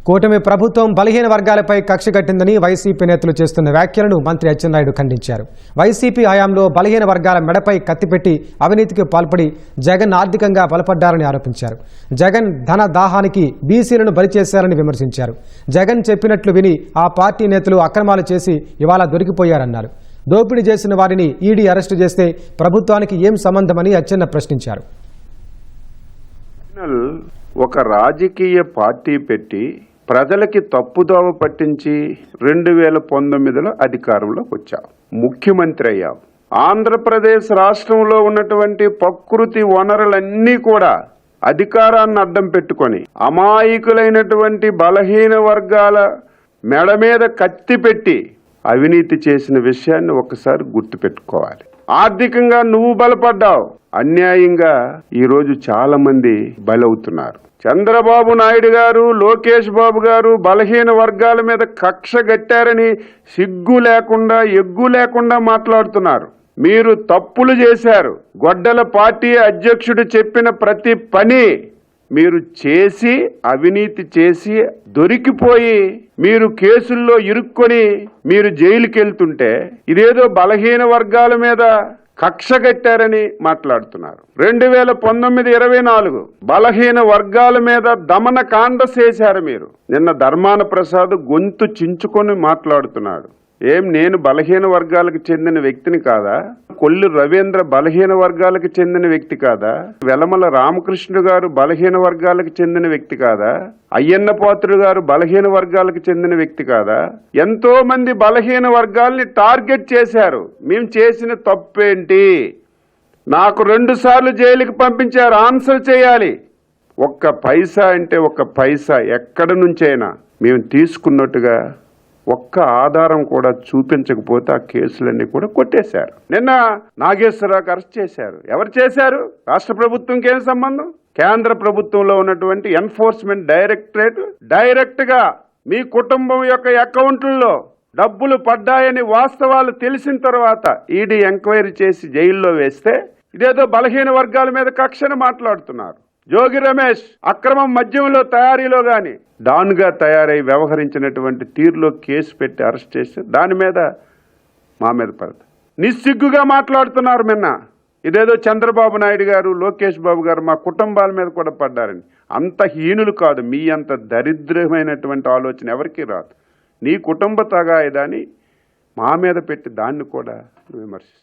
కూటమి ప్రభుత్వం బలహీన వర్గాలపై కక్ష కట్టిందని వైసీపీ నేతలు చేస్తున్న వ్యాఖ్యలను మంత్రి అచ్చెన్నాయుడు ఖండించారు. వైసీపీ హయాంలో బలహీన వర్గాల మెడపై కత్తిపెట్టి అవినీతికి పాల్పడి జగన్ ఆర్థికంగా బలపడ్డారని ఆరోపించారు. జగన్ ధన దాహానికి బీసీలను బలి చేశారని విమర్శించారు. జగన్ చెప్పినట్లు విని ఆ పార్టీ నేతలు అక్రమాలు చేసి ఇవాళ దొరికిపోయారన్నారు. దోపిడీ చేసిన వారిని ఈడీ అరెస్టు చేస్తే ప్రభుత్వానికి ఏం సంబంధమని అచ్చెన్న ప్రశ్నించారు. ఒక రాజకీయ పార్టీ పెట్టి ప్రజలకి తప్పుదోవ పట్టించి 2019లో అధికారంలోకి వచ్చావు, ముఖ్యమంత్రి అయ్యావు. ఆంధ్రప్రదేశ్ రాష్ట్రంలో ఉన్నటువంటి ప్రకృతి వనరులన్నీ కూడా అధికారాన్ని అడ్డం పెట్టుకొని అమాయకులైనటువంటి బలహీన వర్గాల మెడ మీద కత్తి పెట్టి అవినీతి చేసిన విషయాన్ని ఒకసారి గుర్తుపెట్టుకోవాలి. ఆర్థికంగా నువ్వు బలపడ్డావు, అన్యాయంగా ఈరోజు చాలా మంది బలవుతున్నారు. చంద్రబాబు నాయుడు గారు, లోకేష్ బాబు గారు బలహీన వర్గాల మీద కక్ష గట్టారని సిగ్గు లేకుండా ఎగ్గు లేకుండా మాట్లాడుతున్నారు. మీరు తప్పులు చేశారు. గొడ్డల పార్టీ అధ్యక్షుడు చెప్పిన ప్రతి పని మీరు చేసి అవినీతి చేసి దొరికిపోయి మీరు కేసుల్లో ఇరుక్కొని మీరు జైలుకి వెళ్తుంటే ఇదేదో బలహీన వర్గాల మీద కక్ష కట్టారని మాట్లాడుతున్నారు. 2019-24 బలహీన వర్గాల మీద దమన కాండ చేశారు మీరు. నిన్న ధర్మాన ప్రసాద్ గొంతు చించుకొని మాట్లాడుతున్నాడు. నేను బలహీన వర్గాలకు చెందిన వ్యక్తిని కాదా? కొల్లు రవీంద్ర బలహీన వర్గాలకు చెందిన వ్యక్తి కాదా? వెలమల రామకృష్ణ గారు బలహీన వర్గాలకు చెందిన వ్యక్తి కాదా? అయ్యన్న పాత్రుడు గారు బలహీన వర్గాలకు చెందిన వ్యక్తి కాదా? ఎంతో మంది బలహీన వర్గాల్ని టార్గెట్ చేశారు. మేము చేసిన తప్పేంటి? నాకు 2 సార్లు జైలుకి పంపించారు. ఆన్సర్ చేయాలి. ఒక్క పైసా అంటే ఒక్క పైసా ఎక్కడి నుంచైనా మేము తీసుకున్నట్టుగా ఒక్క ఆధారం కూడా చూపించకపోతే ఆ కేసులన్నీ కూడా కొట్టేశారు. నిన్న నాగేశ్వరరావుకి అరెస్ట్ చేశారు. ఎవరు చేశారు? రాష్ట్ర ప్రభుత్వంకి ఏం సంబంధం? కేంద్ర ప్రభుత్వంలో ఉన్నటువంటి ఎన్ఫోర్స్మెంట్ డైరెక్టరేట్ డైరెక్ట్ గా మీ కుటుంబం యొక్క అకౌంట్లలో డబ్బులు పడ్డాయని వాస్తవాలు తెలిసిన తర్వాత ఈడీ ఎంక్వైరీ చేసి జైల్లో వేస్తే ఇదేదో బలహీన వర్గాల మీద కక్షను మాట్లాడుతున్నారు. జోగి రమేష్ అక్రమం మద్యంలో తయారీలో గాని డాన్గా తయారై వ్యవహరించినటువంటి తీరులో కేసు పెట్టి అరెస్ట్ చేస్తే దాని మీద మా మీద పడదు. నిస్సిగ్గుగా మాట్లాడుతున్నారు. నిన్న ఇదేదో చంద్రబాబు నాయుడు గారు, లోకేష్ బాబు గారు మా కుటుంబాల మీద కూడా పడ్డారని. అంత హీనులు కాదు. మీ అంత దరిద్రమైనటువంటి ఆలోచన ఎవరికీ రాదు. నీ కుటుంబ తగాయిదాన్ని మా మీద పెట్టి దాన్ని కూడా విమర్శిస్తారు.